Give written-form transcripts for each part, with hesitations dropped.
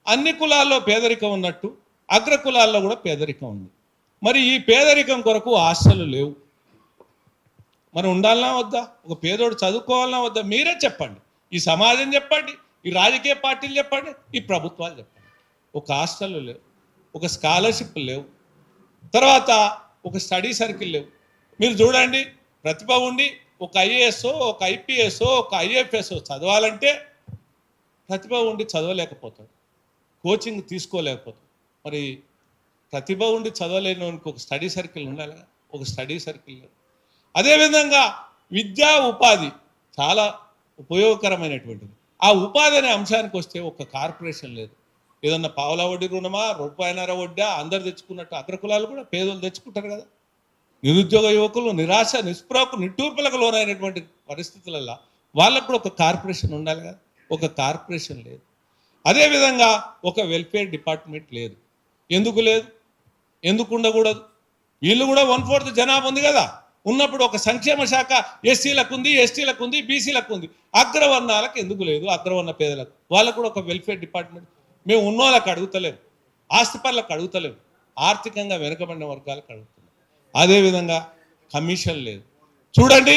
అన్ని కులాల్లో పేదరికం ఉన్నట్టు అగ్ర కులాల్లో కూడా పేదరికం ఉంది. మరి ఈ పేదరికం కొరకు ఆశలు లేవు. మరి ఉండాలన్నా వద్దా? ఒక పేదోడు చదువుకోవాలన్నా వద్దా? మీరే చెప్పండి. ఈ సమాజం చెప్పండి, ఈ రాజకీయ పార్టీలు చెప్పండి, ఈ ప్రభుత్వాలు చెప్పండి. ఒక హాస్టల్ లేవు, ఒక స్కాలర్షిప్ లేవు, తర్వాత ఒక స్టడీ సర్కిల్ లేవు. మీరు చూడండి, ప్రతిభ ఉండి ఒక ఐఏఎస్, ఒక ఐపీఎస్, ఒక ఐఎఫ్ఎస్ చదవాలంటే ప్రతిభ ఉండి చదవలేకపోతాడు, కోచింగ్ తీసుకోలేకపోతాడు. మరి ప్రతిభ ఉండి చదవలేని ఒక స్టడీ సర్కిల్ ఉండాలి, ఒక స్టడీ సర్కిల్ లేదు. అదేవిధంగా విద్యా ఉపాధి చాలా ఉపయోగకరమైనటువంటిది. ఆ ఉపాధి అనే అంశానికి వస్తే ఒక కార్పొరేషన్ లేదు. ఏదన్నా పావలా వడ్డీ రుణమా, రూపాయన్నర వడ్డా అందరు తెచ్చుకున్నట్టు అగ్రకులాలు కూడా పేదలు తెచ్చుకుంటారు కదా. నిరుద్యోగ యువకులు నిరాశ నిస్పృహకు నిట్టూర్పులకు లోనైనటువంటి పరిస్థితులలో వాళ్ళకు కూడా ఒక కార్పొరేషన్ ఉండాలి కదా. ఒక కార్పొరేషన్ లేదు. అదేవిధంగా ఒక వెల్ఫేర్ డిపార్ట్మెంట్ లేదు. ఎందుకు లేదు? ఎందుకు ఉండకూడదు? వీళ్ళు కూడా 1/4 జనాభా ఉంది కదా. ఉన్నప్పుడు ఒక సంక్షేమ శాఖ ఎస్సీలకు ఉంది, ఎస్టీలకు ఉంది, బీసీలకు ఉంది. అగ్రవర్ణాలకు ఎందుకు లేదు? అగ్రవర్ణ పేదలకు వాళ్ళకు కూడా ఒక వెల్ఫేర్ డిపార్ట్మెంట్. మేము ఉన్నోళ్ళకి అడుగుతలేము, ఆస్తి పనులకు అడుగుతలేము, ఆర్థికంగా వెనుకబడిన వర్గాలకు అడుగుతున్నాం. అదేవిధంగా కమిషన్ లేదు. చూడండి,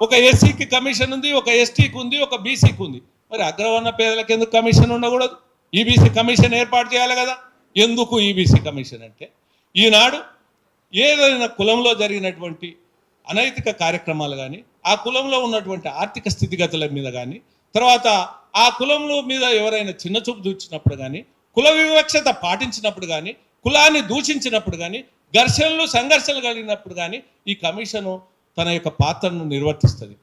ఒక ఎస్సీకి కమిషన్ ఉంది, ఒక ఎస్టీకి ఉంది, ఒక బీసీకి ఉంది. మరి అగ్రవర్ణ పేదలకు ఎందుకు కమిషన్ ఉండకూడదు? ఈబీసీ కమిషన్ ఏర్పాటు చేయాలి కదా. ఎందుకు ఈబీసీ కమిషన్ అంటే, ఈనాడు ఏదైనా కులంలో జరిగినటువంటి అనైతిక కార్యక్రమాలు కానీ, ఆ కులంలో ఉన్నటువంటి ఆర్థిక స్థితిగతుల మీద కానీ, తర్వాత ఆ కులంలో మీద ఎవరైనా చిన్న చూపు చూచినప్పుడు కానీ, కుల వివక్షత పాటించినప్పుడు కానీ, కులాన్ని దూషించినప్పుడు కానీ, ఘర్షణలు సంఘర్షణలు కలిగినప్పుడు కానీ ఈ కమిషను తన యొక్క పాత్రను నిర్వర్తిస్తుంది.